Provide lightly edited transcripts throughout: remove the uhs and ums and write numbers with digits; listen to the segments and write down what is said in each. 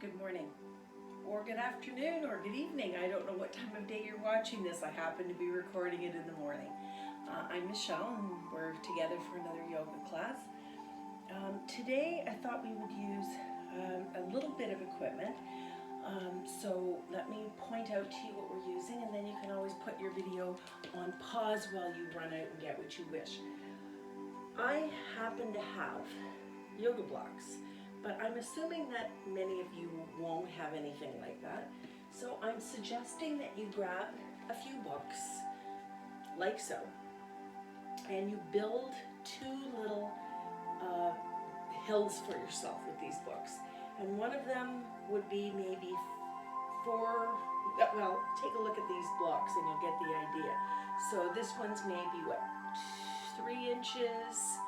good morning, or good afternoon, or good evening. I don't know what time of day you're watching this. I happen to be recording it in the morning. I'm Michelle, and we're together for another yoga class. Today I thought we would use a little bit of equipment. So let me point out to you what we're using, and then you can always put your video on pause while you run out and get what you wish. I happen to have yoga blocks, but I'm assuming that many of you won't have anything like that. So I'm suggesting that you grab a few books, like so, and you build two little hills for yourself with these books. And one of them would be maybe well, take a look at these blocks and you'll get the idea. So this one's maybe, 3 inches,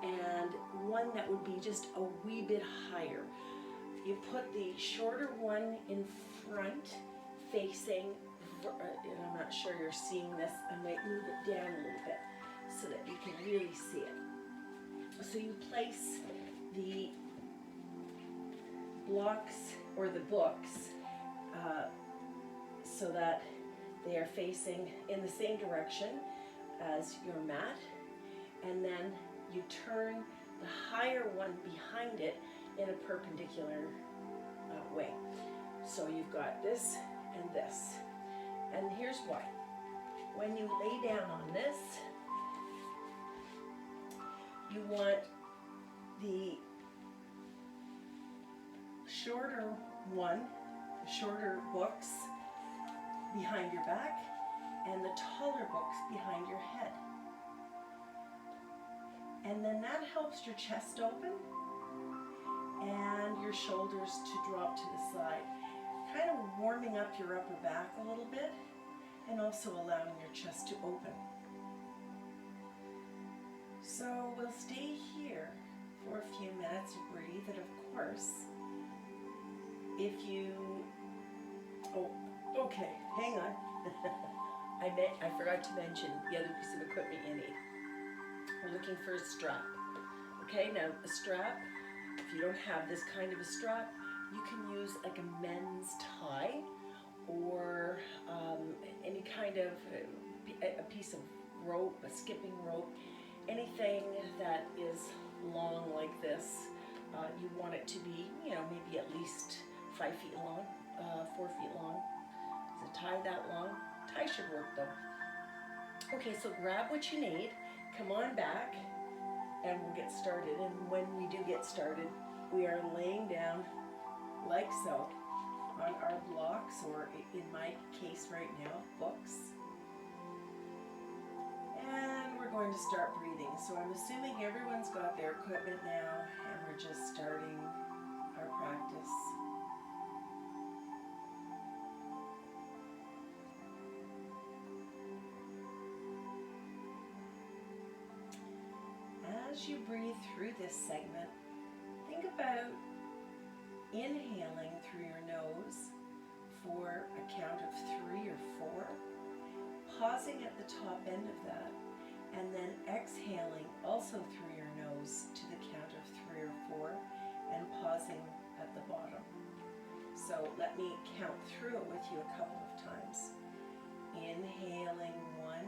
and one that would be just a wee bit higher. You put the shorter one in front, facing, and I'm not sure you're seeing this, I might move it down a little bit so that you can really see it. So you place the blocks or the books so that they are facing in the same direction as your mat, and then you turn the higher one behind it in a perpendicular way. So you've got this and this. And here's why. When you lay down on this, you want the shorter books behind your back and the taller books behind your head. And then that helps your chest open and your shoulders to drop to the side, kind of warming up your upper back a little bit and also allowing your chest to open. So we'll stay here for a few minutes, breathe, and of course, if you, okay, hang on. I forgot to mention the other piece of equipment you need. We're looking for a strap. Okay, now a strap, if you don't have this kind of a strap, you can use like a men's tie or any kind of a piece of rope, a skipping rope, anything that is long like this. You want it to be, maybe at least 5 feet long, 4 feet long. Is a tie that long? Tie should work though. Okay, so grab what you need, come on back, and we'll get started. And when we do get started, we are laying down like so on our blocks, or in my case right now, books. And we're going to start breathing. So I'm assuming everyone's got their equipment now, and we're just starting our practice. As you breathe through this segment, think about inhaling through your nose for a count of 3 or 4, pausing at the top end of that, and then exhaling also through your nose to the count of 3 or 4, and pausing at the bottom. So let me count through it with you a couple of times. Inhaling 1,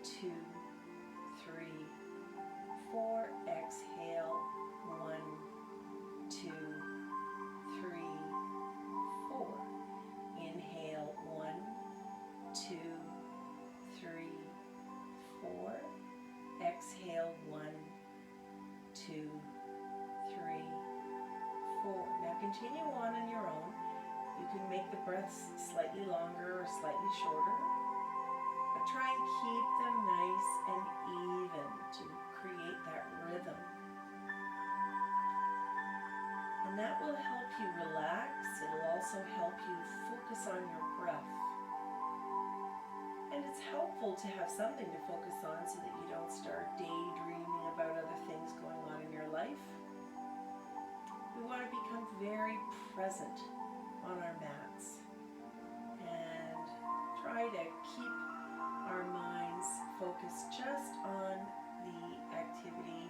2, 3, 4, exhale 1, 2, 3, 4. Inhale 1, 2, 3, 4. Exhale 1, 2, 3, 4. Now continue on your own. You can make the breaths slightly longer or slightly shorter, but try and keep them nice and even to create that rhythm. And that will help you relax. It'll also help you focus on your breath. And it's helpful to have something to focus on so that you don't start daydreaming about other things going on in your life. We want to become very present on our mats and try to keep our minds focused just on the activity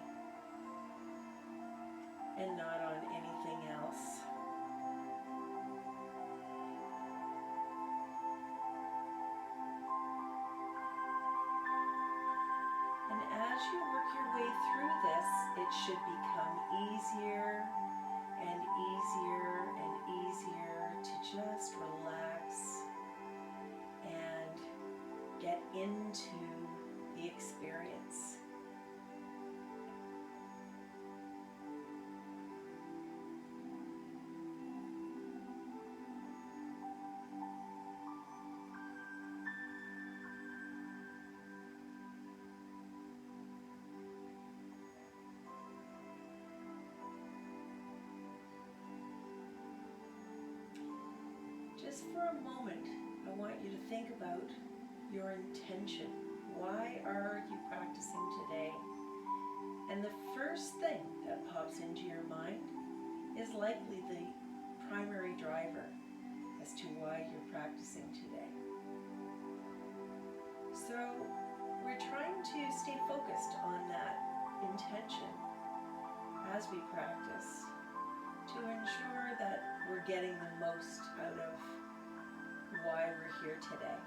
and not on anything else. way through this, it should become easier and easier and easier to just relax and get into the experience. Just for a moment, I want you to think about your intention. Why are you practicing today? And the first thing that pops into your mind is likely the primary driver as to why you're practicing today. So we're trying to stay focused on that intention as we practice to ensure that we're getting the most out of why we're here today.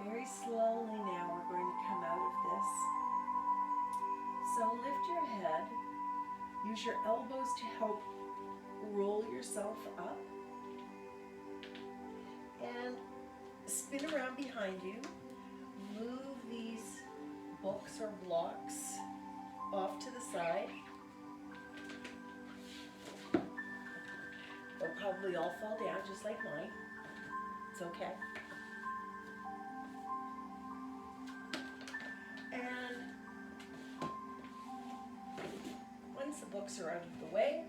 Very slowly now we're going to come out of this. So lift your head, use your elbows to help roll yourself up, and spin around behind you. Move these books or blocks off to the side. They'll probably all fall down just like mine. It's okay. And once the books are out of the way,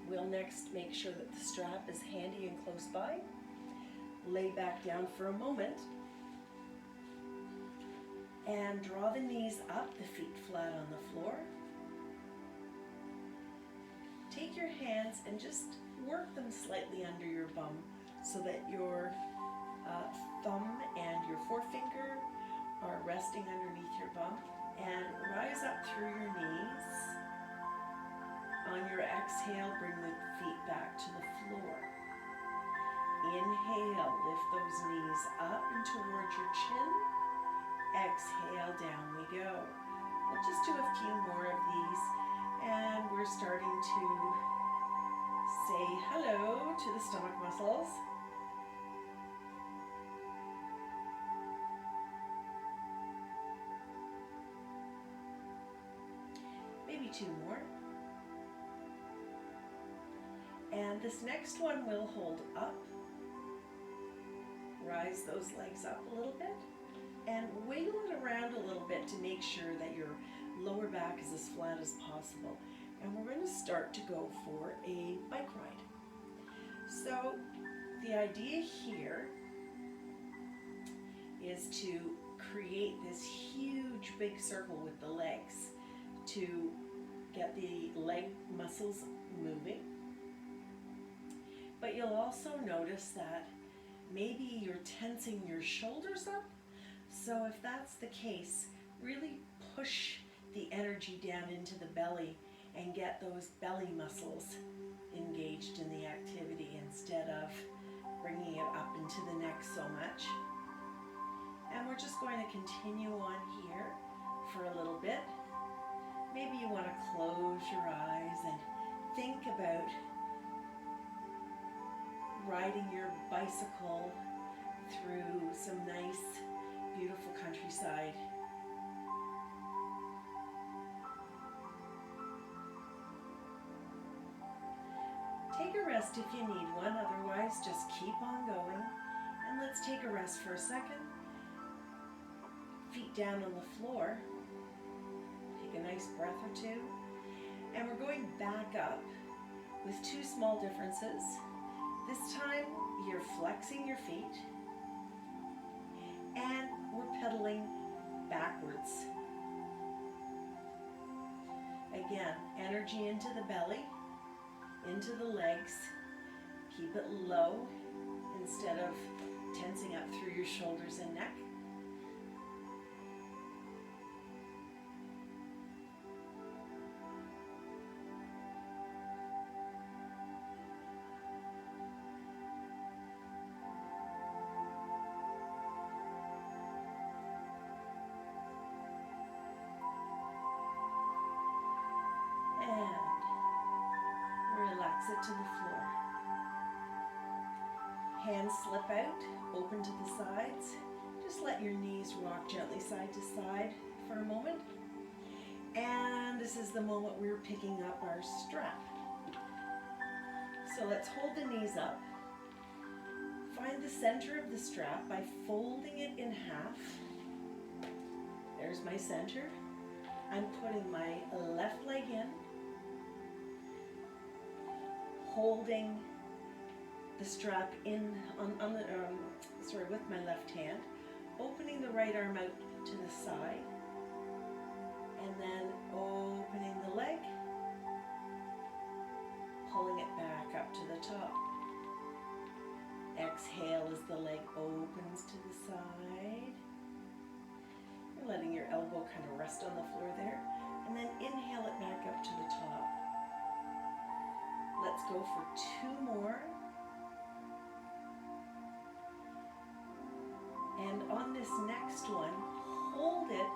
we'll next make sure that the strap is handy and close by. Lay back down for a moment and draw the knees up, the feet flat on the floor. Take your hands and just work them slightly under your bum so that your thumb and your forefinger are resting underneath your bum, and rise up through your knees. On your exhale, bring the feet back to the floor. Inhale, lift those knees up and towards your chin. Exhale, down we go. We'll just do a few more of these, and we're starting to say hello to the stomach muscles. Maybe two more. And this next one we'll hold up. Rise those legs up a little bit and wiggle it around a little bit to make sure that your lower back is as flat as possible. And we're going to start to go for a bike ride. So the idea here is to create this huge big circle with the legs to get the leg muscles moving. But you'll also notice that maybe you're tensing your shoulders up. So if that's the case, really push the energy down into the belly and get those belly muscles engaged in the activity instead of bringing it up into the neck so much. And we're just going to continue on here for a little bit. Maybe you want to close your eyes and think about riding your bicycle through some nice, beautiful countryside. Take a rest if you need one, otherwise just keep on going. And let's take a rest for a second. Feet down on the floor. Take a nice breath or two. And we're going back up with two small differences. This time you're flexing your feet, and we're pedaling backwards. Again, energy into the belly, into the legs. Keep it low instead of tensing up through your shoulders and neck. Relax it to the floor. Hands slip out, open to the sides. Just let your knees rock gently side to side for a moment. And this is the moment we're picking up our strap. So let's hold the knees up. Find the center of the strap by folding it in half. There's my center. I'm putting my left leg in, holding the strap in with my left hand, opening the right arm out to the side, and then opening the leg, pulling it back up to the top. Exhale as the leg opens to the side. You're letting your elbow kind of rest on the floor there, and then inhale it back up to the top. Let's go for 2 more. And on this next one, hold it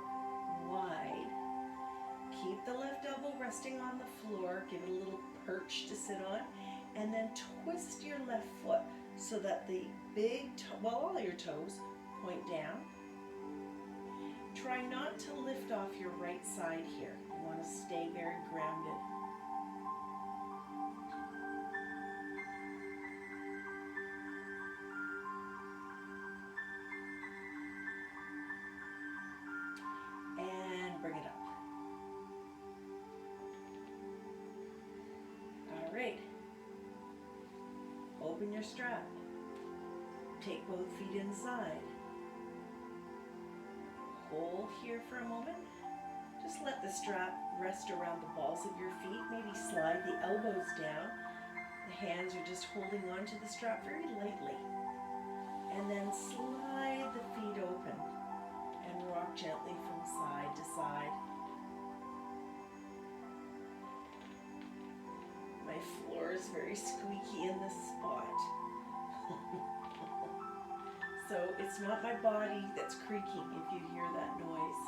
wide. Keep the left elbow resting on the floor. Give it a little perch to sit on. And then twist your left foot so that the big toe, well, all your toes point down. Try not to lift off your right side here. You want to stay very grounded. And bring it up. All right. Open your strap. Take both feet inside. Hold here for a moment. Just let the strap rest around the balls of your feet. Maybe slide the elbows down. The hands are just holding onto the strap very lightly. And then slide the feet open and rock gently from side to side. My floor is very squeaky in this spot. So it's not my body that's creaking if you hear that noise.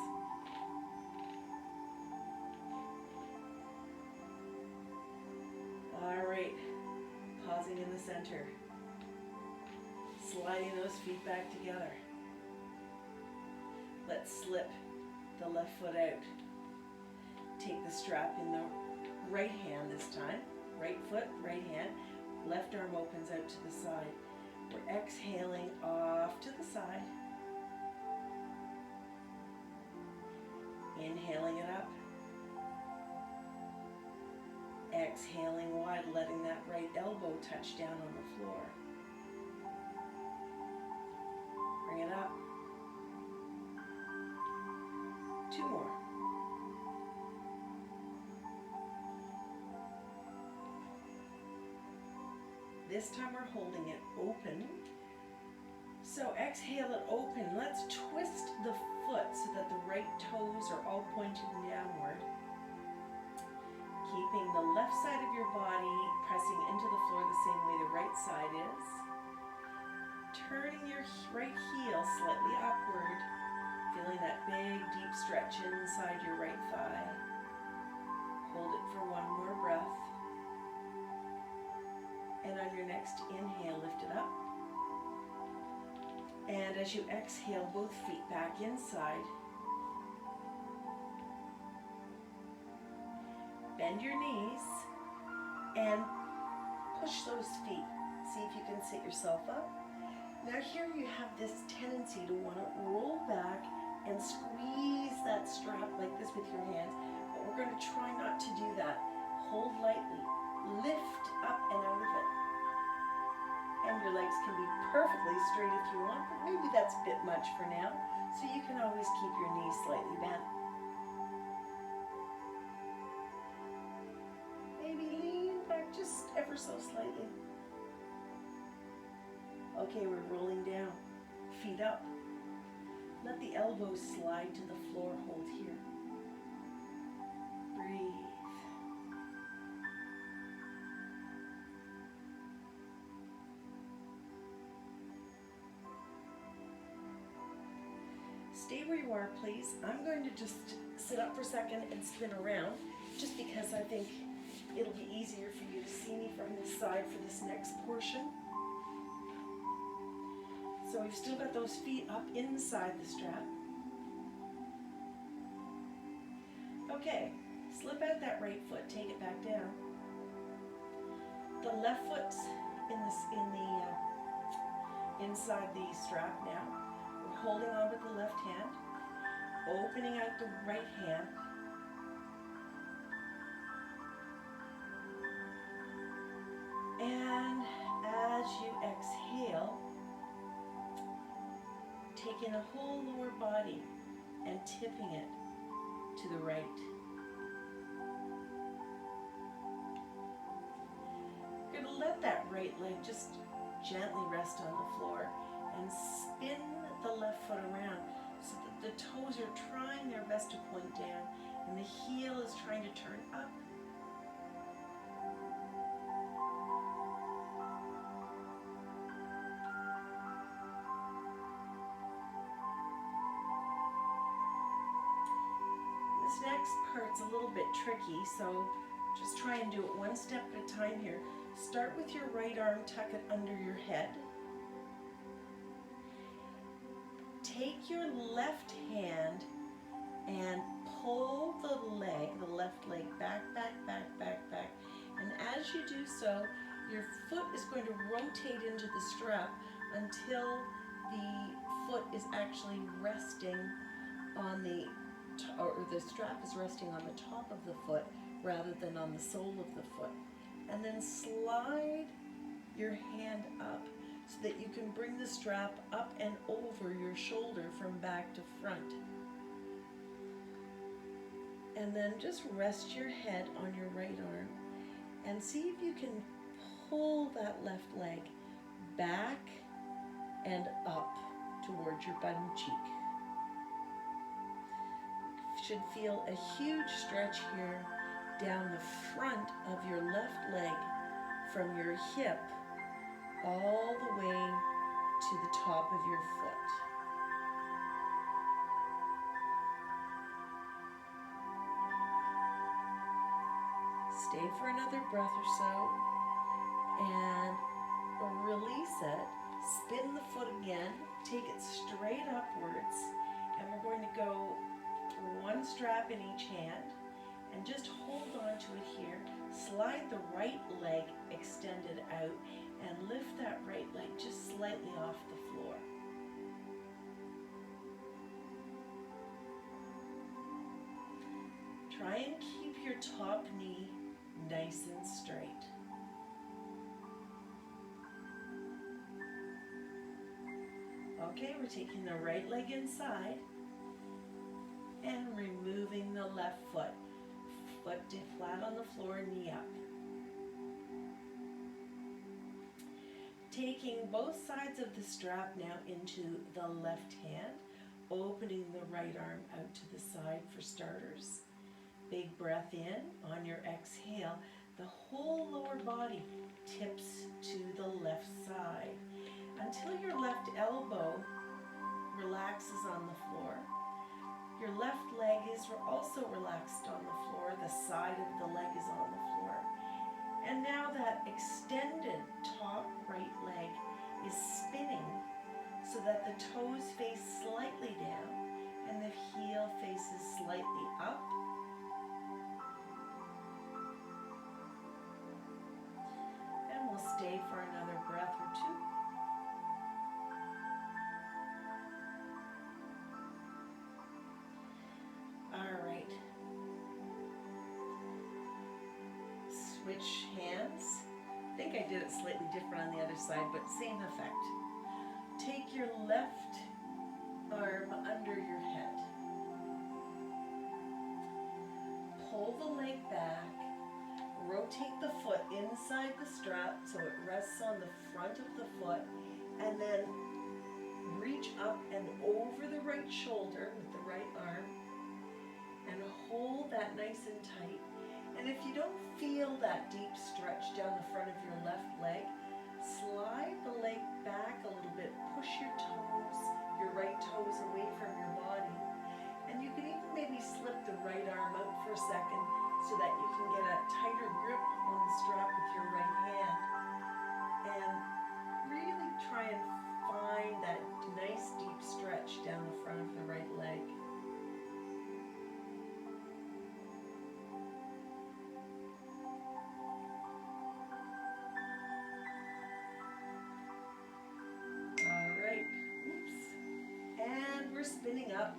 All right, pausing in the center. Sliding those feet back together. Let's slip the left foot out. Take the strap in the right hand this time. Right foot, right hand. Left arm opens out to the side. We're exhaling off to the side. Inhaling it up. Exhaling wide, letting that right elbow touch down on the floor. Bring it up. 2 more. This time we're holding it open. So exhale it open. Let's twist the foot so that the right toes are all pointed downward. Keeping the left side of your body pressing into the floor the same way the right side is. Turning your right heel slightly upward. Feeling that big deep stretch inside your right thigh. Hold it for 1 more breath. And on your next inhale, lift it up. And as you exhale, both feet back inside. Bend your knees and push those feet. See if you can sit yourself up. Now here you have this tendency to want to roll back and squeeze that strap like this with your hands. But we're going to try not to do that. Hold lightly. Lift up and out of it. And your legs can be perfectly straight if you want, but maybe that's a bit much for now. So you can always keep your knees slightly bent. Maybe lean back just ever so slightly. Okay, we're rolling down. Feet up. Let the elbows slide to the floor. Hold here. Breathe. Stay where you are, please. I'm going to just sit up for a second and spin around, just because I think it'll be easier for you to see me from this side for this next portion. So we've still got those feet up inside the strap. Okay, slip out that right foot, take it back down. The left foot's inside the strap now. We're holding on with the left hand, opening out the right hand. And as you exhale, taking the whole lower body and tipping it to the right. You're going to let that right leg just gently rest on the floor and spin the left foot around so that the toes are trying their best to point down and the heel is trying to turn up. This next part's a little bit tricky, so just try and do it one step at a time here. Start with your right arm, tuck it under your head. Take your left hand and pull the left leg back, back, back, back, back. And as you do so, your foot is going to rotate into the strap until the foot is actually resting on the strap is resting on the top of the foot rather than on the sole of the foot. And then slide your hand up so that you can bring the strap up and over your shoulder from back to front. And then just rest your head on your right arm and see if you can pull that left leg back and up towards your bum cheek. You should feel a huge stretch here down the front of your left leg from your hip all the way to the top of your foot. Stay for another breath or so and release it. Spin the foot again, take it straight upwards, and we're going to go one strap in each hand and just hold on to it here. Slide the right leg extended out and lift that right leg just slightly off the floor. Try and keep your top knee nice and straight. Okay, we're taking the right leg inside and removing the left foot. Foot flat on the floor, knee up. Taking both sides of the strap now into the left hand, opening the right arm out to the side for starters. Big breath in. On your exhale, the whole lower body tips to the left side until your left elbow relaxes on the floor. Your left leg is also relaxed on the floor. The side of the leg is on the floor. And now that extended top right leg is spinning so that the toes face slightly down and the heel faces slightly up. And we'll stay for another breath or two. All right. Switch hands. think I did it slightly different on the other side, but same effect. Take your left arm under your head. Pull the leg back. Rotate the foot inside the strap so it rests on the front of the foot, and then reach up and over the right shoulder with the right arm and hold that nice and tight. And if you don't feel that deep stretch down the front of your left leg, slide the leg back a little bit, push your toes, your right toes away from your body. And you can even maybe slip the right arm out for a second so that you can get a tighter grip on the strap with your right hand. And really try and find that nice deep stretch down the front of the right leg. Alright, oops. And we're spinning up.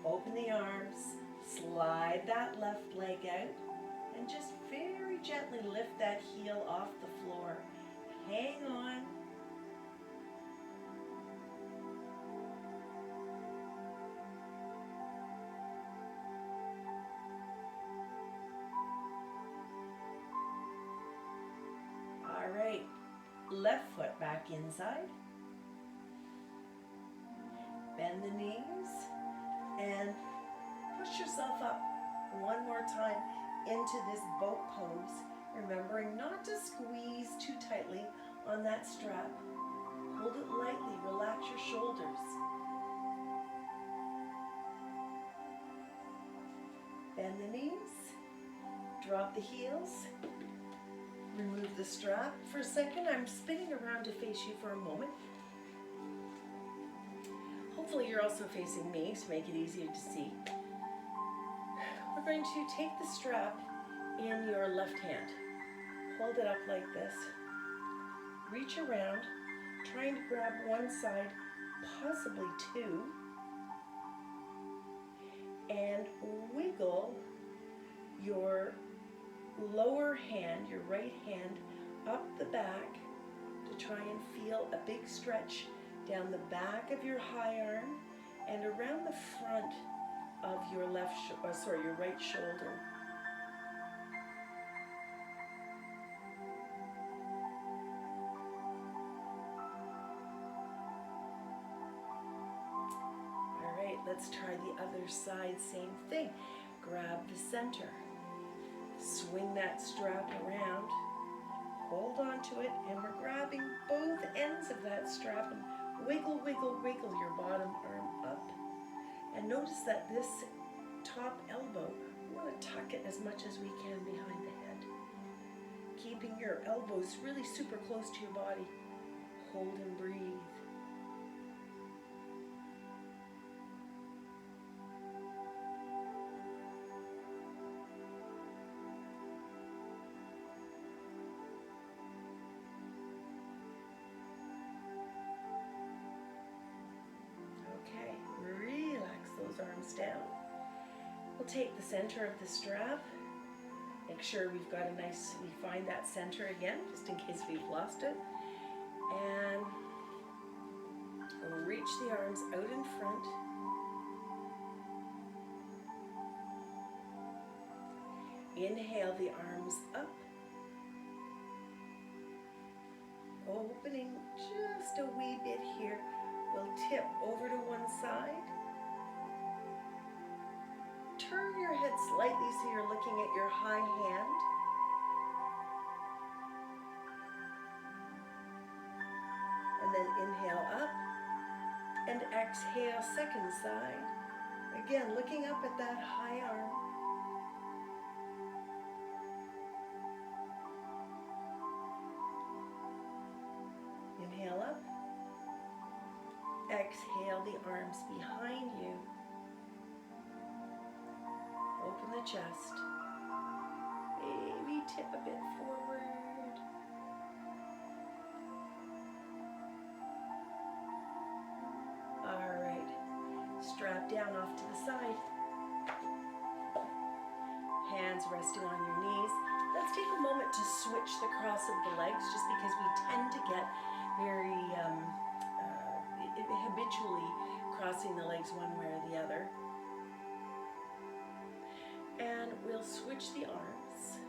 Open the arms, slide that left leg out, and just very gently lift that heel off the floor. Hang on. All right, left foot back inside. Bend the knees and push yourself up one more time into this boat pose, remembering not to squeeze too tightly on that strap. Hold it lightly, relax your shoulders. Bend the knees, drop the heels, remove the strap. For a second, I'm spinning around to face you for a moment. Hopefully you're also facing me to make it easier to see. We're going to take the strap in your left hand. Hold it up like this. Reach around, trying to grab one side, possibly two, and wiggle your lower hand, your right hand, up the back to try and feel a big stretch down the back of your high arm and around the front of your your right shoulder. All right, let's try the other side, same thing. Grab the center, swing that strap around, hold on to it, and we're grabbing both ends of that strap and wiggle, wiggle, wiggle your bottom arm up. And notice that this top elbow, we want to tuck it as much as we can behind the head. Keeping your elbows really super close to your body. Hold and breathe. Arms down. We'll take the center of the strap. Make sure we find that center again, just in case we've lost it. And we'll reach the arms out in front. Inhale the arms up. Opening just a wee bit here. We'll tip over to one side. Turn your head slightly so you're looking at your high hand. And then inhale up and exhale second side. Again, looking up at that high arm. Inhale up. Exhale the arms behind you. Open the chest. Maybe tip a bit forward. All right. Strap down off to the side. Hands resting on your take a moment to switch the cross of the legs, just because we tend to get very habitually crossing the legs one way or the other. And we'll switch the arms.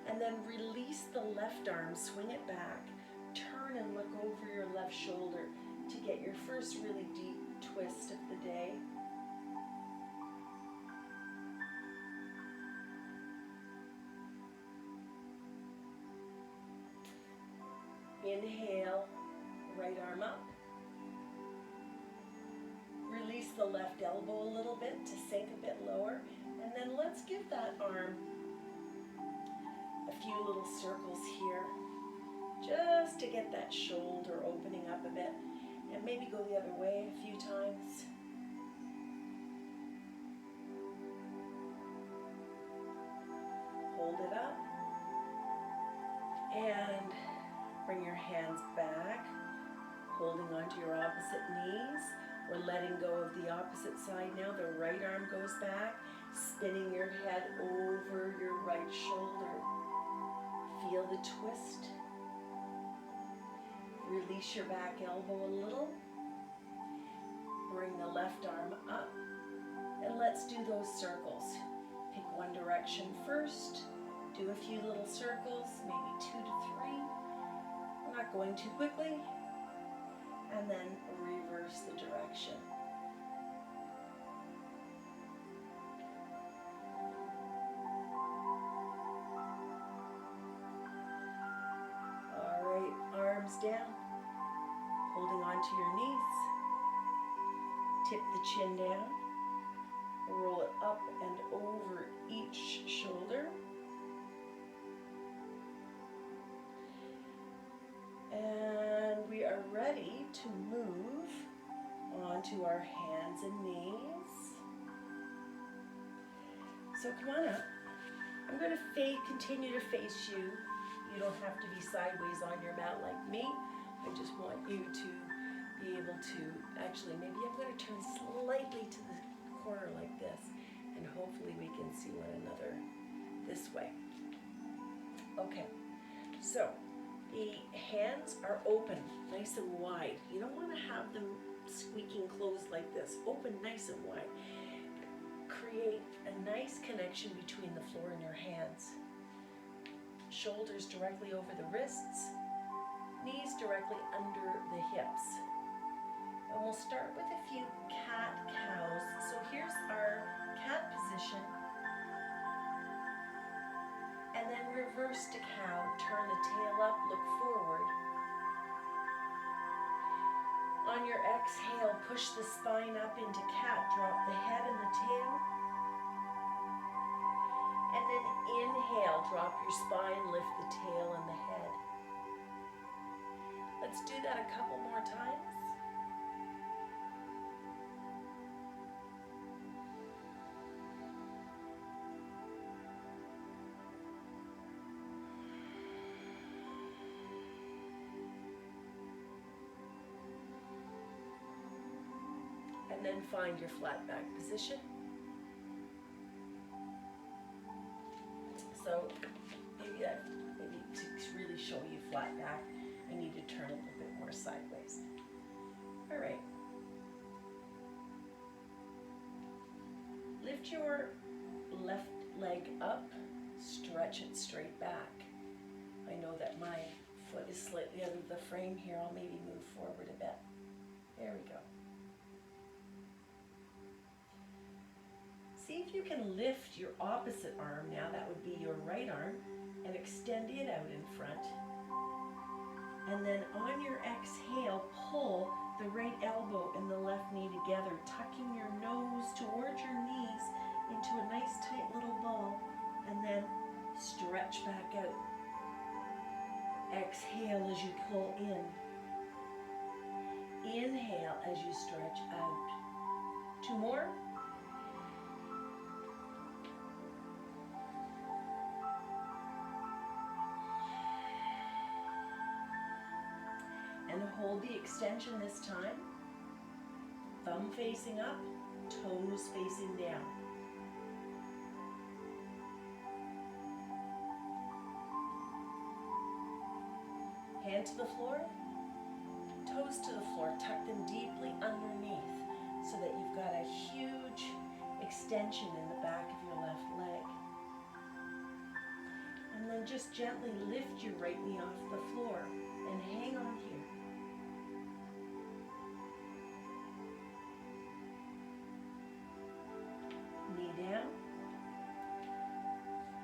And then release the left arm, swing it back, turn and look over your left shoulder to get your first really deep twist of the day. Inhale, right arm up. Release the left elbow a little bit to sink a bit lower. And then let's give that arm a few little circles here, just to get that shoulder opening up a bit. And maybe go the other way a few times. Hold it up. And bring your hands back, holding onto your opposite knees. We're letting go of the opposite side now. The right arm goes back, spinning your head over your right shoulder. Feel the twist. Release your back elbow a little. Bring the left arm up. And let's do those circles. Pick one direction first. Do a few little circles, maybe 2 to 3. We're not going too quickly. And then reverse the direction. All right, arms down, holding onto your knees. Tip the chin down. Roll it up and over each shoulder. And we are ready to move onto our hands and knees. So come on up. I'm going to continue to face you. You don't have to be sideways on your mat like me. I just want you to be able to, actually, maybe I'm going to turn slightly to the corner like this, and hopefully we can see one another this way. Okay, so the hands are open, nice and wide. You don't want to have them squeaking closed like this. Open nice and wide. Create a nice connection between the floor and your hands. Shoulders directly over the wrists, knees directly under the hips. And we'll start with a few cat-cows. So here's our cat position. And then reverse to cow. Turn the tail up, look forward. On your exhale, push the spine up into cat. Drop the head and the tail. And then inhale, drop your spine, lift the tail and the head. Let's do that a couple more times. And then find your flat back position. So maybe to really show you flat back, I need to turn a little bit more sideways. All right. Lift your left leg up, stretch it straight back. I know that my foot is slightly out of the frame here. I'll maybe move forward a bit. There we go. See if you can lift your opposite arm now, that would be your right arm, and extend it out in front. And then on your exhale, pull the right elbow and the left knee together, tucking your nose towards your knees into a nice tight little ball, and then stretch back out. Exhale as you pull in. Inhale as you stretch out. 2 more. And hold the extension this time. Thumb facing up, toes facing down. Hand to the floor, toes to the floor, tuck them deeply underneath so that you've got a huge extension in the back of your left leg. And then just gently lift your right knee off the floor and hang on here. Knee down.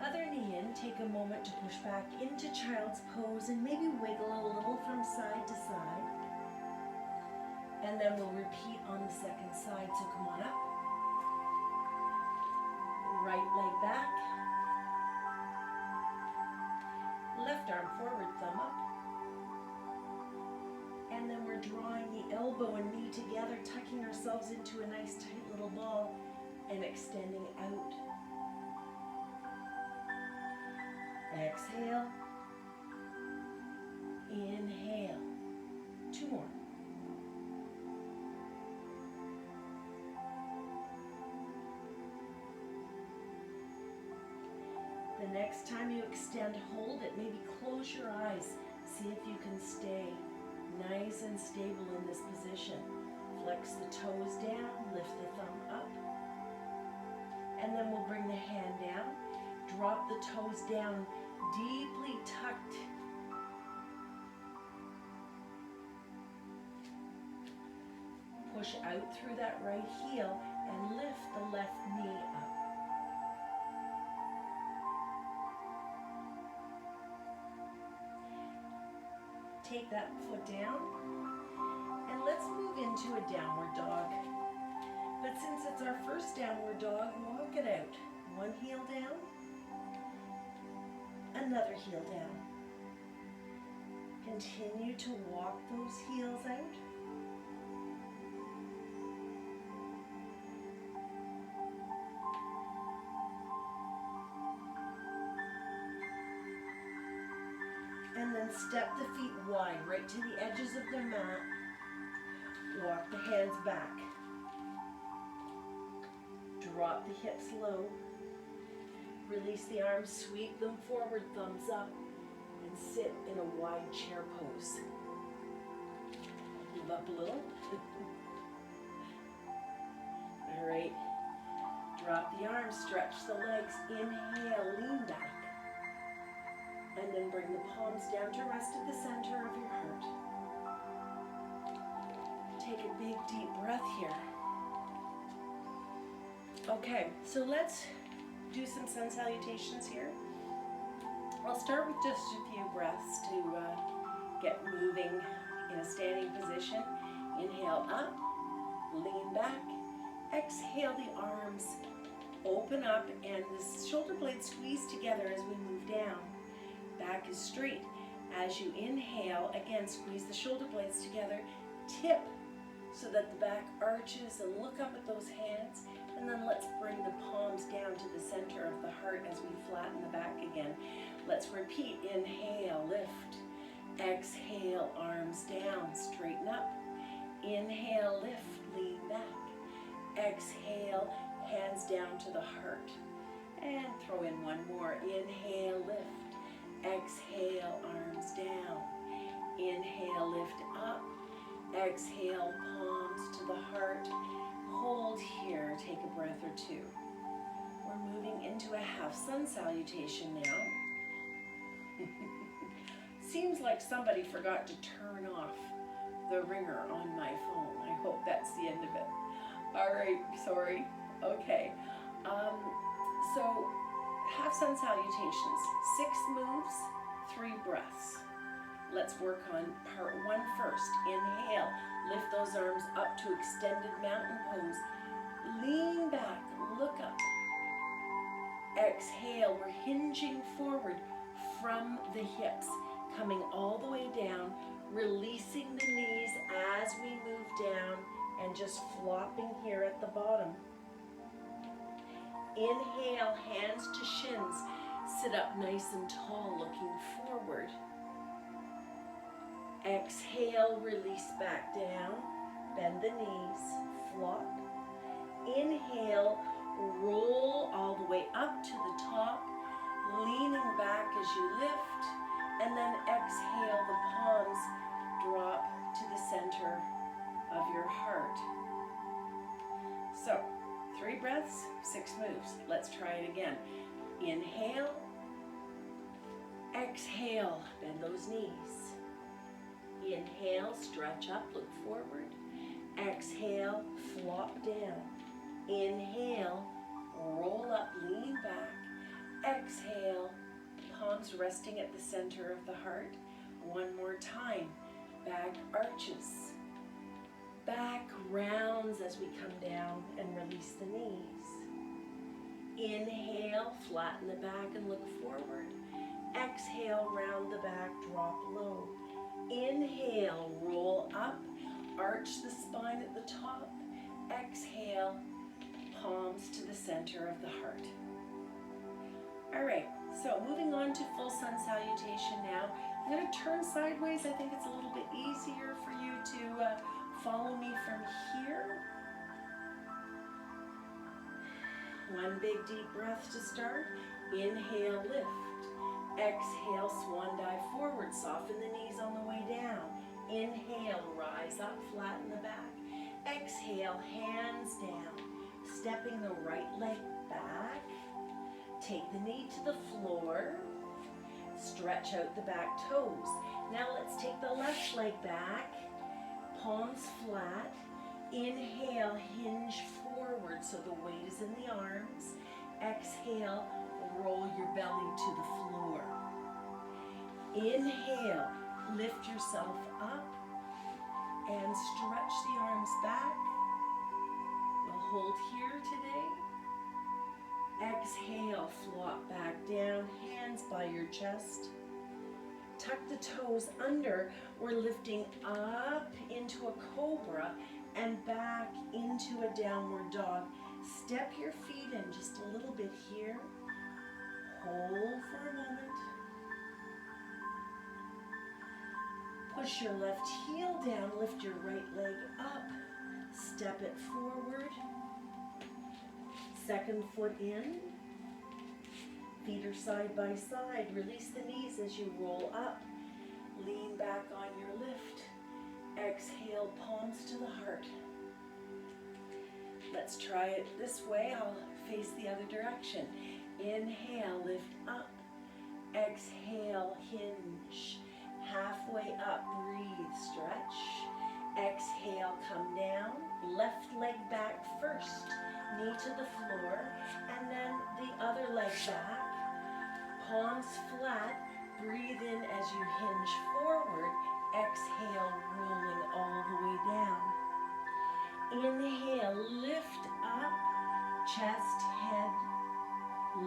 Other knee in, take a moment to push back into child's pose and maybe wiggle a little from side to side. And then we'll repeat on the second side, so come on up. Right leg back. Left arm forward, thumb up. And then we're drawing the elbow and knee together, tucking ourselves into a nice tight little ball and extending out. Exhale. Inhale. 2 more. The next time you extend, hold it. Maybe close your eyes. See if you can stay nice and stable in this position. Flex the toes down, lift the thumb up. And then we'll bring the hand down. Drop the toes down, deeply tucked. Push out through that right heel and lift the left knee up. Take that foot down, and let's move into a downward dog. But since it's our first downward dog, walk it out. One heel down, another heel down. Continue to walk those heels out. And then step the feet wide, right to the edges of the mat. Walk the hands back. Drop the hips low. Release the arms, sweep them forward, thumbs up, and sit in a wide chair pose. Move up a little. All right. Drop the arms, stretch the legs. Inhale, lean back. And then bring the palms down to rest at the center of your heart. Take a big, deep breath here. Okay, so let's do some sun salutations here. I'll start with just a few breaths to get moving in a standing position. Inhale up, lean back. Exhale, the arms open up and the shoulder blades squeeze together as we move down. Back is straight. As you inhale, again, squeeze the shoulder blades together. Tip so that the back arches and look up at those hands. And then let's bring the palms down to the center of the heart as we flatten the back again. Let's repeat. Inhale, lift. Exhale, arms down, straighten up. Inhale, lift, lean back. Exhale, hands down to the heart. And throw in one more. Inhale, lift. Exhale, arms down. Inhale, lift up. Exhale, palms to the heart. Hold here, take a breath or two. We're moving into a half sun salutation now. Seems like somebody forgot to turn off the ringer on my phone. I hope that's the end of it. All right, sorry. Okay. So half sun salutations, 6 moves, 3 breaths. Let's work on part 1 first. Inhale, lift those arms up to extended mountain pose. Lean back, look up. Exhale, we're hinging forward from the hips, coming all the way down, releasing the knees as we move down and just flopping here at the bottom. Inhale, hands to shins. Sit up nice and tall, looking forward. Exhale, release back down. Bend the knees, flop. Inhale, roll all the way up to the top, leaning back as you lift. And then exhale, the palms 3 breaths, 6 moves. Let's try it again. Inhale, exhale, bend those knees. Inhale, stretch up, look forward. Exhale, flop down. Inhale, roll up, lean back. Exhale, palms resting at the center of the heart. One more time, back arches. Back rounds as we come down and release the knees. Inhale, flatten the back and look forward. Exhale, round the back, drop low. Inhale, roll up, arch the spine at the top. Exhale, palms to the center of the heart. All right, so moving on to full sun salutation now. I'm going to turn sideways. I think it's a little bit easier for you to follow me from here. One big deep breath to start. Inhale, lift. Exhale, swan dive forward. Soften the knees on the way down. Inhale, rise up, flatten the back. Exhale, hands down. Stepping the right leg back. Take the knee to the floor. Stretch out the back toes. Now let's take the left leg back. Palms flat. Inhale, hinge forward so the weight is in the arms. Exhale, roll your belly to the floor. Inhale, lift yourself up and stretch the arms back. We'll hold here today. Exhale, flop back down, hands by your chest. Tuck the toes under. We're lifting up into a cobra and back into a downward dog. Step your feet in just a little bit here. Hold for a moment. Push your left heel down, lift your right leg up. Step it forward. Second foot in. Feet are side by side. Release the knees as you roll up. Lean back on your lift. Exhale, palms to the heart. Let's try it this way. I'll face the other direction. Inhale, lift up. Exhale, hinge. Halfway up, breathe, stretch. Exhale, come down. Left leg back first. Knee to the floor. And then the other leg back. Palms flat. Breathe in as you hinge forward. Exhale, rolling all the way down. Inhale, lift up, chest, head,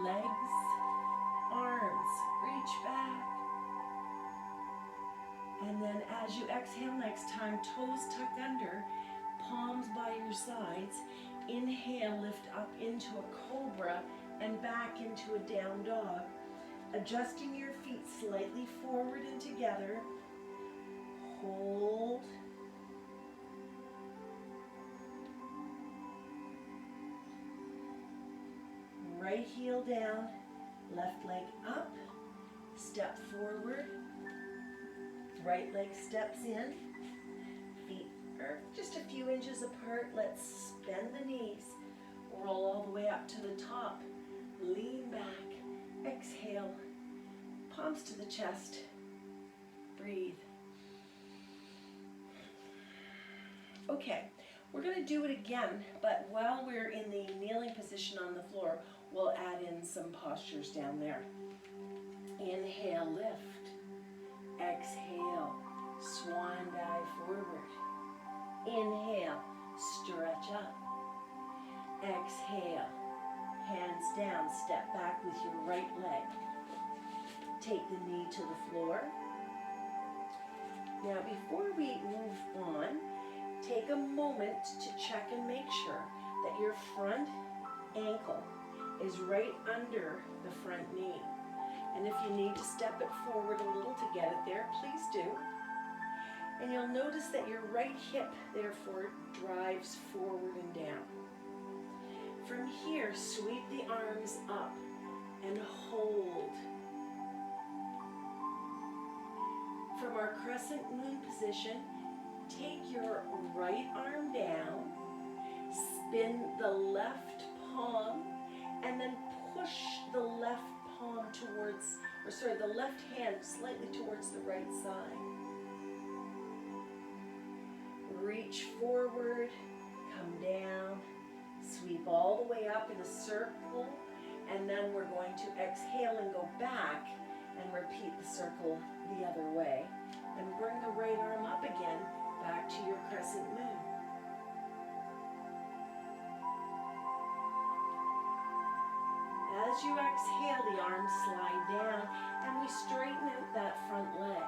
legs, arms, reach back. And then as you exhale next time, toes tuck under, palms by your sides. Inhale, lift up into a cobra and back into a down dog. Adjusting your feet slightly forward and together. Hold. Right heel down, left leg up, step forward, right leg steps in, feet are just a few inches apart. Let's bend the knees, roll all the way up to the top, lean back, exhale, palms to the chest, breathe. Okay, we're going to do it again, but while we're in the kneeling position on the floor, we'll add in some postures down there. Inhale, lift. Exhale, swan dive forward. Inhale, stretch up. Exhale, hands down, step back with your right leg. Take the knee to the floor. Now before we move on, take a moment to check and make sure that your front ankle is right under the front knee. And if you need to step it forward a little to get it there, please do. And you'll notice that your right hip, therefore, drives forward and down. From here, sweep the arms up and hold. From our crescent moon position, take your right arm down, spin the left palm, and then push the left palm towards, the left hand slightly towards the right side. Reach forward, come down, sweep all the way up in a circle, and then we're going to exhale and go back and repeat the circle the other way. And bring the right arm up again, back to your crescent moon. As you exhale, the arms slide down, and we straighten out that front leg.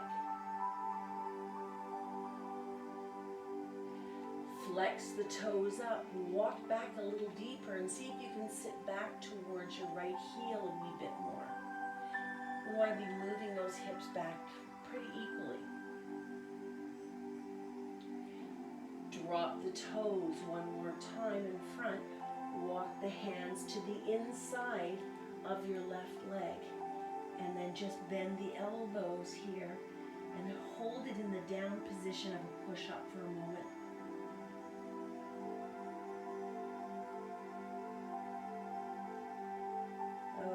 Flex the toes up, walk back a little deeper, and see if you can sit back towards your right heel a wee bit more. We want to be moving those hips back pretty equally. Drop the toes one more time in front. Walk the hands to the inside of your left leg. And then just bend the elbows here and hold it in the down position of a push-up for a moment.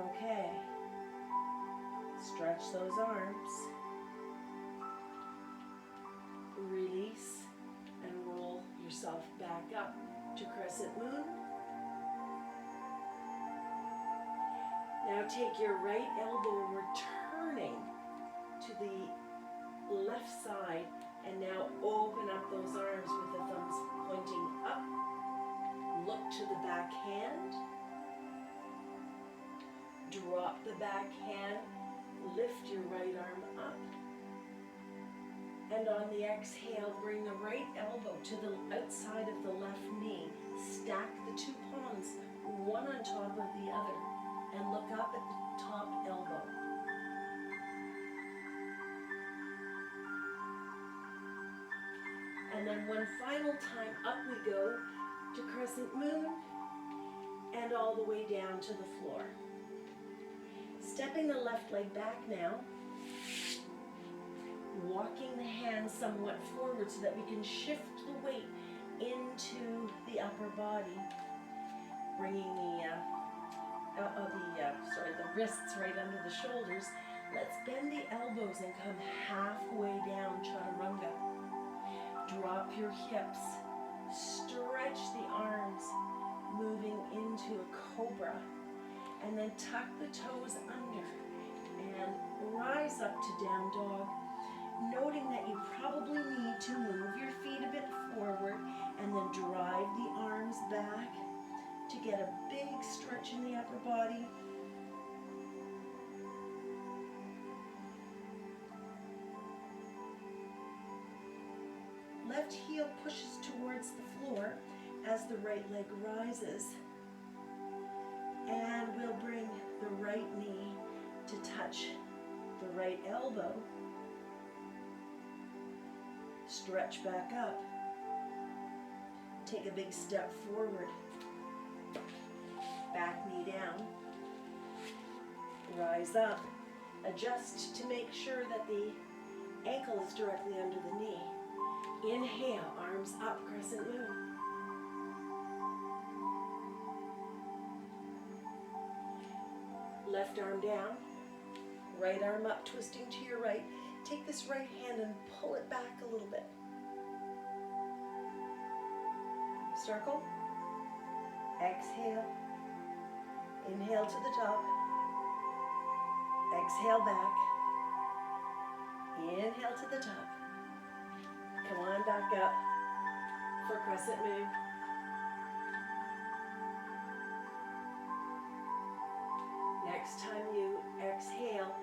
Okay. Stretch those arms. Release and roll yourself back up to crescent moon. Now take your right elbow, returning to the left side, and now open up those arms with the thumbs pointing up. Look to the back hand. Drop the back hand, lift your right arm up. And on the exhale, bring the right elbow to the outside of the left knee. Stack the two palms, one on top of the other, and look up at the top elbow. And then one final time, up we go to crescent moon, and all the way down to the floor. Stepping the left leg back now, walking the hands somewhat forward so that we can shift the weight into the upper body, bringing the wrists right under the shoulders. Let's bend the elbows and come halfway down, chaturanga. Drop your hips, stretch the arms, moving into a cobra. And then tuck the toes under and rise up to down dog, noting that you probably need to move your feet a bit forward and then drive the arms back to get a big stretch in the upper body. Left heel pushes towards the floor as the right leg rises. And we'll bring the right knee to touch the right elbow. Stretch back up. Take a big step forward. Back knee down. Rise up. Adjust to make sure that the ankle is directly under the knee. Inhale, arms up, crescent moon. Left arm down, right arm up, twisting to your right. Take this right hand and pull it back a little bit. Circle. Exhale. Inhale to the top. Exhale back. Inhale to the top. Come on back up for crescent moon. Next time you exhale,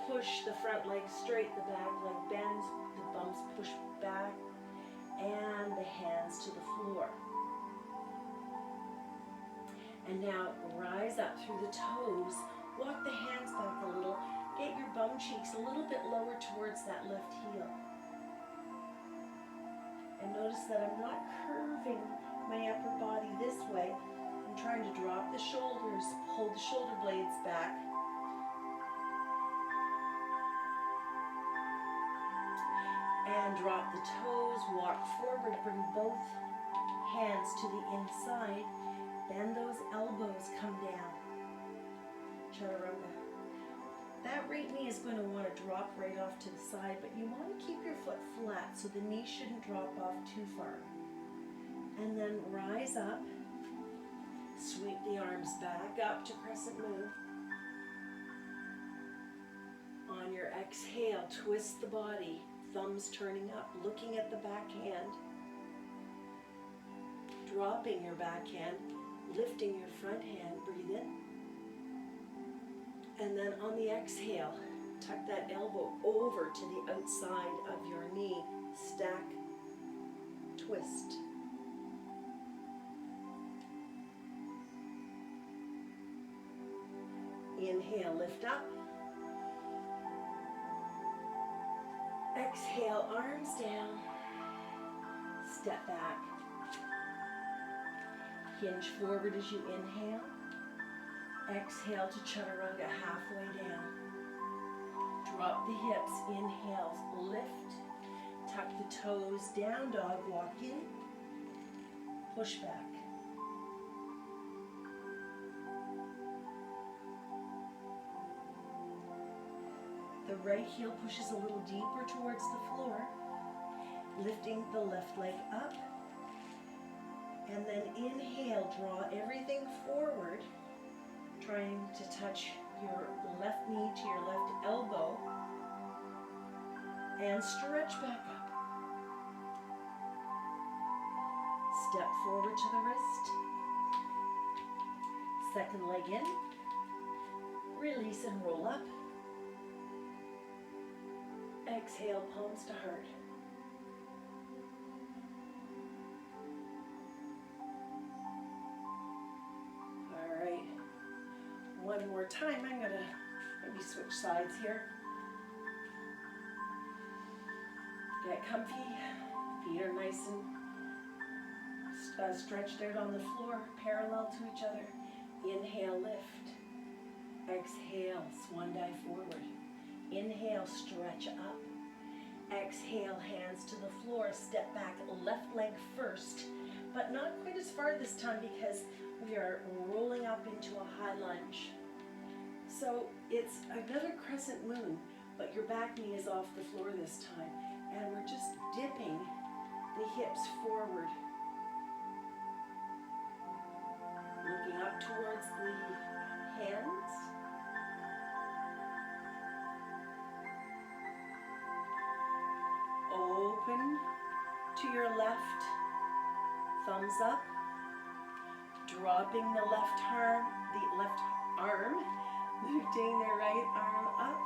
push the front leg straight, the back leg bends, the bumps push back, and the hands to the floor. And now rise up through the toes, walk the hands back a little, get your bum cheeks a little bit lower towards that left heel. And notice that I'm not curving my upper body this way. I'm trying to drop the shoulders, pull the shoulder blades back. And drop the toes, walk forward, bring both hands to the inside, Bend those elbows, come down. Chaturanga. That right knee is going to want to drop right off to the side, but you want to keep your foot flat so the knee shouldn't drop off too far. And then rise up. Sweep the arms back up to crescent moon. On your exhale, twist the body, thumbs turning up, looking at the back hand. Dropping your back hand, lifting your front hand, breathe in. And then on the exhale, tuck that elbow over to the outside of your knee, stack, twist. Inhale, lift up. Exhale, arms down. Step back. Hinge forward as you inhale. Exhale to chaturanga, halfway down. Drop the hips, inhale, lift. Tuck the toes, down dog, walk in. Push back. The right heel pushes a little deeper towards the floor, lifting the left leg up. And then inhale, draw everything forward, trying to touch your left knee to your left elbow, and stretch back up. Step forward to the wrist. Second leg in. Release and roll up. Exhale, palms to heart. All right. One more time. I'm going to maybe switch sides here. Get comfy. Feet are nice and stretched out on the floor, parallel to each other. Inhale, lift. Exhale, swan dive forward. Inhale, stretch up. Exhale, hands to the floor, step back, left leg first, but not quite as far this time because we are rolling up into a high lunge. So it's another crescent moon, but your back knee is off the floor this time, and we're just dipping the hips forward. Looking up towards the hands. Open to your left, thumbs up, dropping the left arm, lifting the right arm up.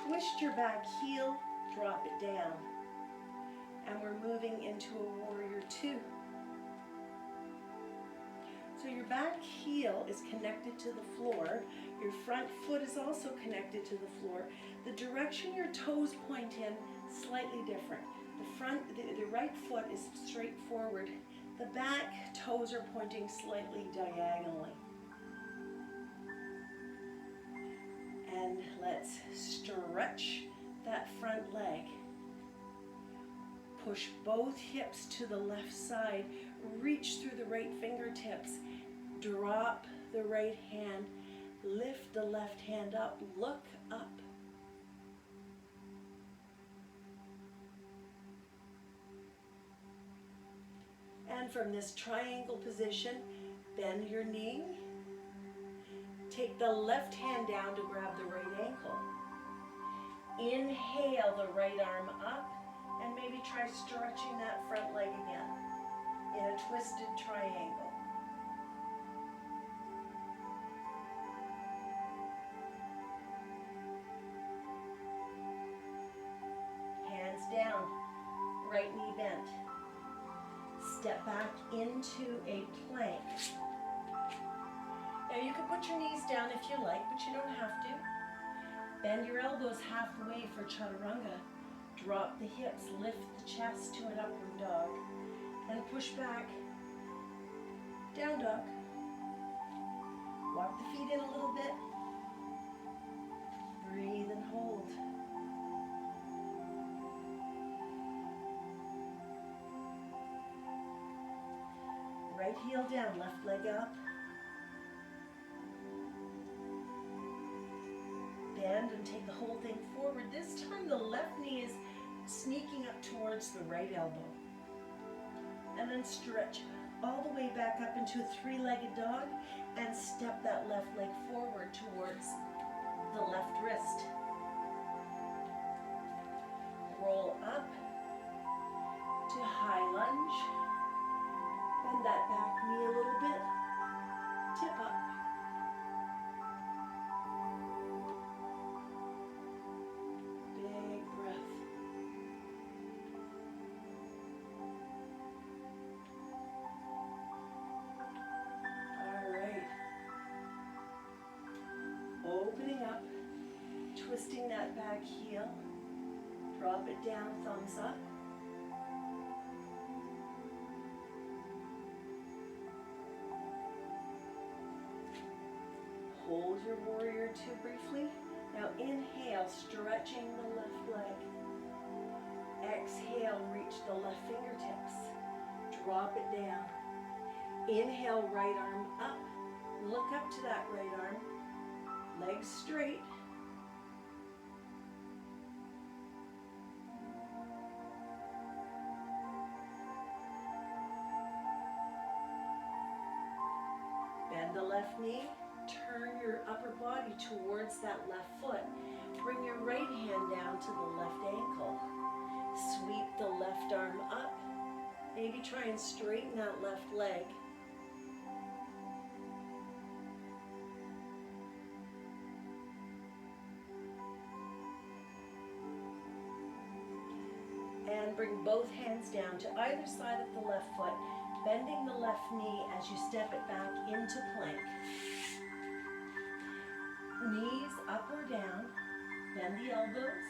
Twist your back heel, drop it down. And we're moving into a warrior two. So your back heel is connected to the floor. Your front foot is also connected to the floor. The direction your toes point in, slightly different. The right foot is straight forward. The back toes are pointing slightly diagonally. And let's stretch that front leg. Push both hips to the left side. Reach through the right fingertips. Drop the right hand. Lift the left hand up. Look up. And from this triangle position, bend your knee. Take the left hand down to grab the right ankle. Inhale the right arm up, and maybe try stretching that front leg again in a twisted triangle. Hands down, right knee bent. Step back into a plank. Now you can put your knees down if you like, but you don't have to. Bend your elbows halfway for chaturanga. Drop the hips, lift the chest to an upward dog, and push back, down dog. Walk the feet in a little bit. Breathe and hold. Right heel down, left leg up. Bend and take the whole thing forward. This time the left knee is sneaking up towards the right elbow. And then stretch all the way back up into a three-legged dog and step that left leg forward towards the left wrist. Roll up to high lunge. Bend that back knee a little bit. Tip up. Big breath. All right. Opening up, twisting that back heel. Drop it down, thumbs up. Hold your warrior two briefly. Now inhale, stretching the left leg. Exhale, reach the left fingertips. Drop it down. Inhale, right arm up. Look up to that right arm. Legs straight. Bend the left knee. Turn your upper body towards that left foot. Bring your right hand down to the left ankle. Sweep the left arm up. Maybe try and straighten that left leg. And bring both hands down to either side of the left foot, bending the left knee as you step it back into plank. Knees up or down, bend the elbows,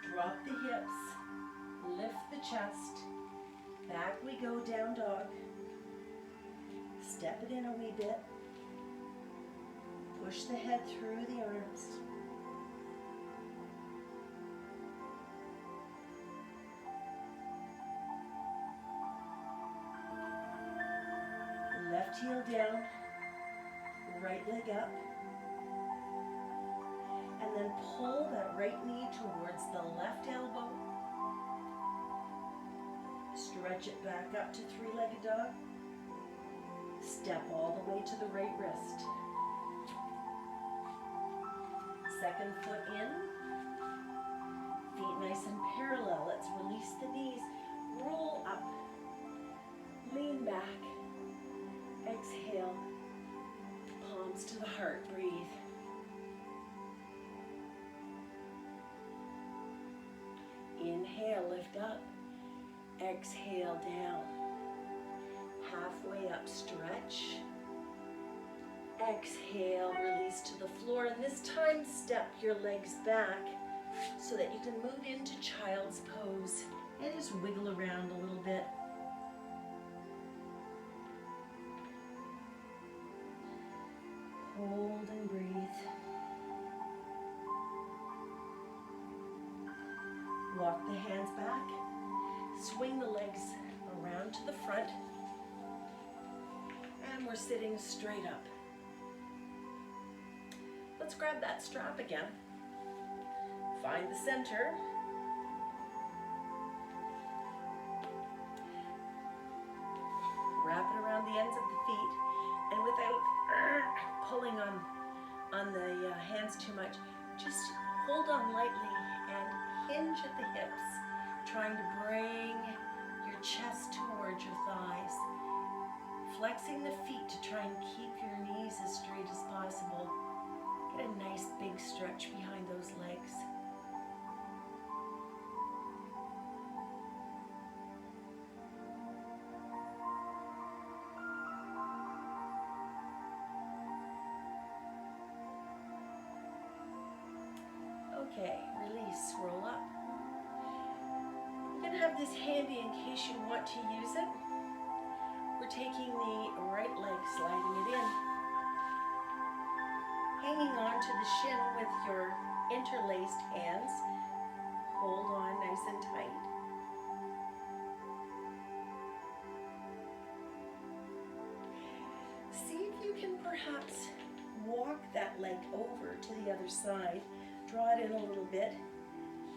drop the hips, lift the chest, back we go, down dog. Step it in a wee bit, push the head through the arms. Left heel down, right leg up. And then pull that right knee towards the left elbow. Stretch it back up to three-legged dog. Step all the way to the right wrist. Second foot in. Feet nice and parallel. Let's release the knees. Roll up. Lean back. Exhale. Palms to the heart. Breathe. Inhale, lift up. Exhale, down. Halfway up, stretch. Exhale, release to the floor. And this time, step your legs back so that you can move into child's pose and just wiggle around a little bit. Hold and breathe. Walk the hands back. Swing the legs around to the front. And we're sitting straight up. Let's grab that strap again. Find the center. Wrap it around the ends of the feet. And without pulling on the hands too much, just hold on lightly and hinge at the hips, trying to bring your chest towards your thighs. Flexing the feet to try and keep your knees as straight as possible. Get a nice big stretch behind those legs. Okay, release, roll up. I'm going to have this handy in case you want to use it. We're taking the right leg, sliding it in. Hanging on to the shin with your interlaced hands. Hold on nice and tight. walk that leg over to the other side, draw it in a little bit,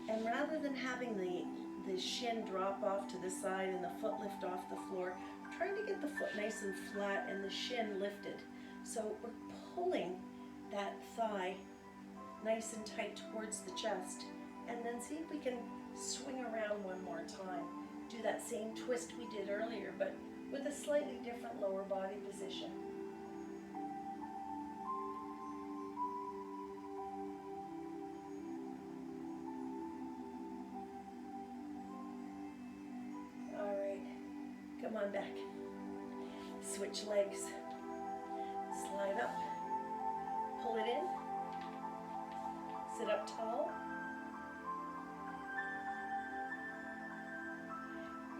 and rather than having the shin drop off to the side and the foot lift off the floor, trying to get the foot nice and flat and the shin lifted. So we're pulling that thigh nice and tight towards the chest, and then see if we can swing around one more time. Do that same twist we did earlier, but with a slightly different lower body position. All right, come on back. Switch legs. Slide up, pull it in, sit up tall.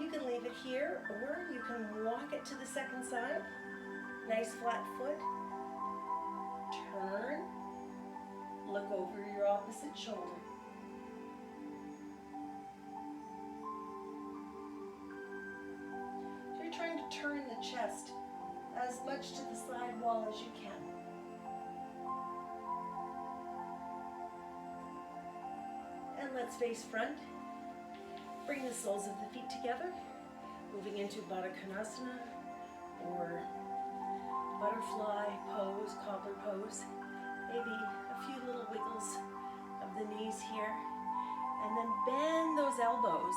You can leave it here, or you can walk it to the second side. Nice flat foot. Turn, look over your opposite shoulder. So you're trying to turn the chest as much to the side wall as you can. And let's face front. Bring the soles of the feet together, moving into Baddha Konasana or butterfly pose, cobbler pose. Maybe a few little wiggles of the knees here. And then bend those elbows.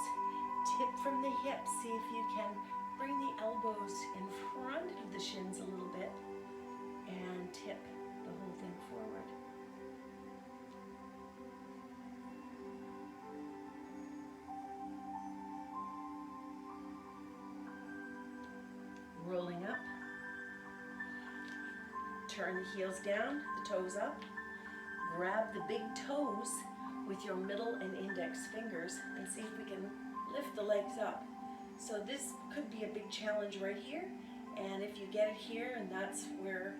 Tip from the hips. See if you can bring the elbows in front of the shins a little bit and tip the whole thing forward. Rolling up. Turn the heels down, the toes up. Grab the big toes with your middle and index fingers and see if we can lift the legs up. So this could be a big challenge right here, and if you get it here and that's where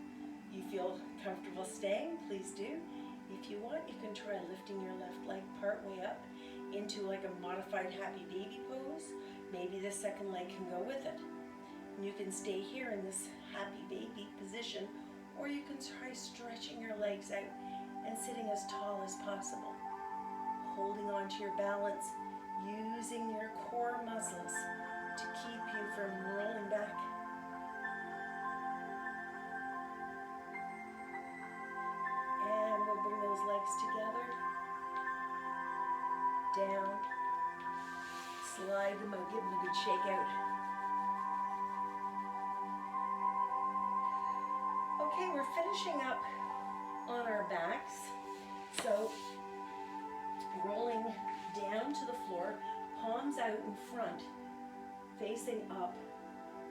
you feel comfortable staying, please do. If you want, you can try lifting your left leg part way up into like a modified happy baby pose. Maybe the second leg can go with it. And you can stay here in this happy baby position, or you can try stretching your legs out and sitting as tall as possible. Holding on to your balance, using your core muscles to keep you from rolling back. And we'll bring those legs together. Down. Slide them out, give them a good shake out. Okay, we're finishing up on our backs. So, rolling down to the floor, palms out in front, facing up,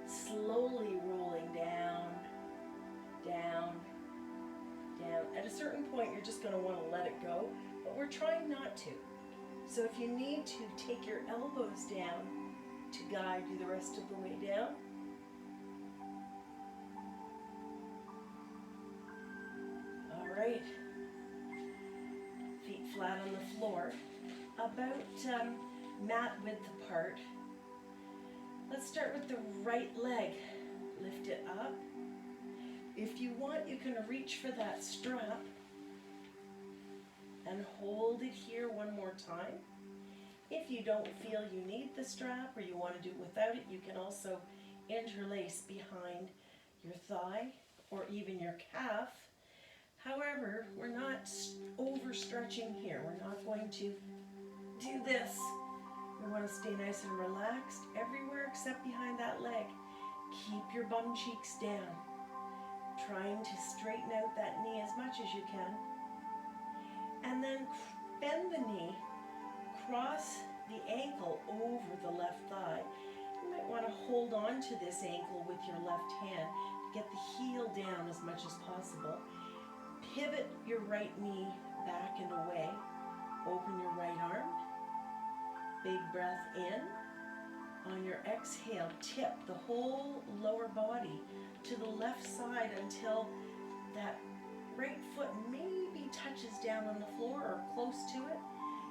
slowly rolling down, down, down. At a certain point, you're just going to want to let it go, but we're trying not to. So if you need to, take your elbows down to guide you the rest of the way down. All right. Feet flat on the floor, about mat width apart. Let's start with the right leg. Lift it up. If you want, you can reach for that strap and hold it here one more time. If you don't feel you need the strap or you want to do it without it, you can also interlace behind your thigh or even your calf. However, we're not overstretching here. We're not going to do this. We want to stay nice and relaxed everywhere except behind that leg. Keep your bum cheeks down. Trying to straighten out that knee as much as you can. And then bend the knee, cross the ankle over the left thigh. You might want to hold on to this ankle with your left hand to get the heel down as much as possible. Pivot your right knee back and away. Open your right arm. Big breath in. On your exhale, tip the whole lower body to the left side until that right foot maybe touches down on the floor or close to it.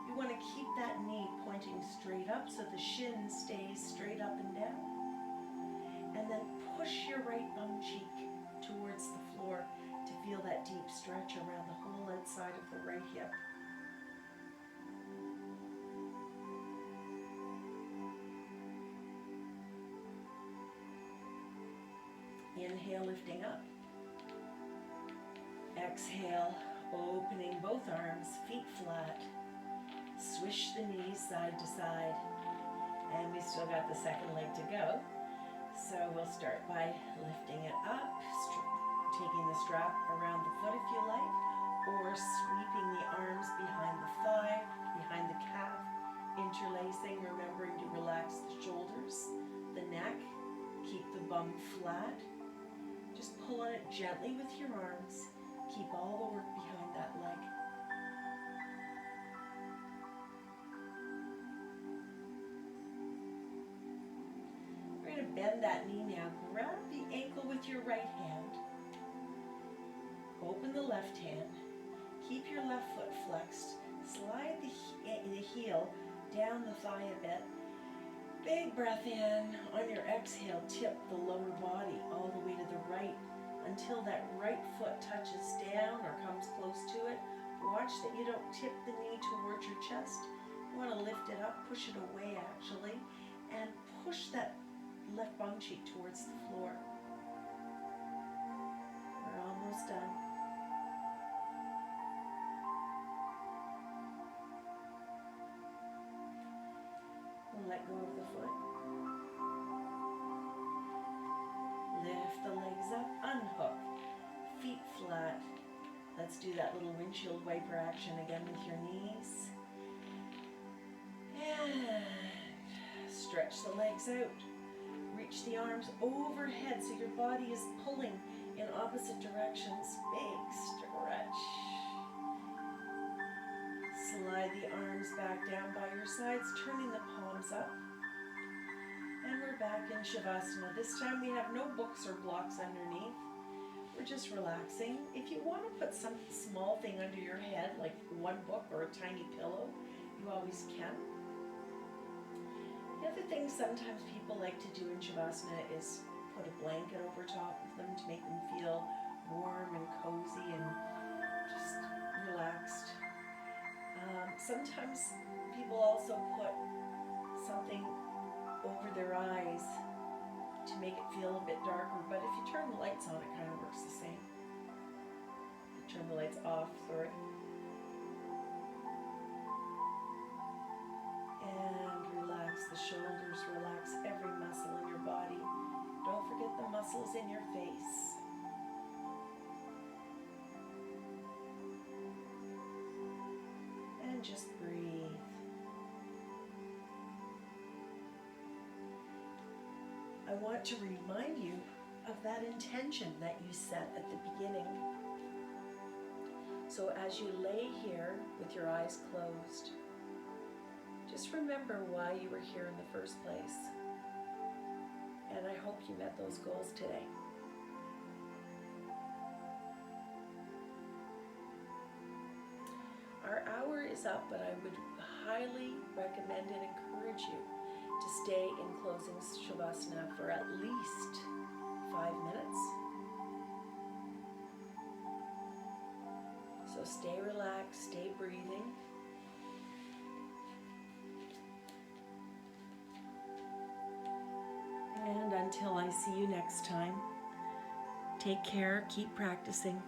You want to keep that knee pointing straight up so the shin stays straight up and down. And then push your right bum cheek towards the floor to feel that deep stretch around the whole outside of the right hip. Inhale, lifting up. Exhale, opening both arms, feet flat. Swish the knees side to side. And we still got the second leg to go. So we'll start by lifting it up, taking the strap around the foot if you like, or sweeping the arms behind the thigh, behind the calf, interlacing, remembering to relax the shoulders, the neck, keep the bum flat. Just pull on it gently with your arms. Keep all the work behind that leg. We're going to bend that knee now. Grab the ankle with your right hand. Open the left hand. Keep your left foot flexed. Slide the heel down the thigh a bit. Big breath in. On your exhale, tip the lower body all the way to the right until that right foot touches down or comes close to it. Watch that you don't tip the knee towards your chest. You want to lift it up, push it away actually, and push that left bum cheek towards the floor. We're almost done. We'll let go of the foot. Lift the legs up, unhook, feet flat. Let's do that little windshield wiper action again with your knees. And stretch the legs out. Reach the arms overhead so your body is pulling in opposite directions. Big stretch. Slide the arms back down by your sides, turning the palms up. And we're back in Shavasana. This time we have no books or blocks underneath. We're just relaxing. If you want to put some small thing under your head, like one book or a tiny pillow, you always can. The other thing sometimes people like to do in Shavasana is put a blanket over top of them to make them feel warm and cozy and just relaxed. Sometimes people also put something over their eyes to make it feel a bit darker, but if you turn the lights on, it kind of works the same. Turn the lights off, sorry. And relax the shoulders, relax every muscle in your body. Don't forget the muscles in your face. And just breathe. I want to remind you of that intention that you set at the beginning. So as you lay here with your eyes closed, just remember why you were here in the first place. And I hope you met those goals today. Our hour is up, but I would highly recommend and encourage you to stay in closing Shavasana for at least 5 minutes. So stay relaxed, stay breathing. And until I see you next time, take care, keep practicing.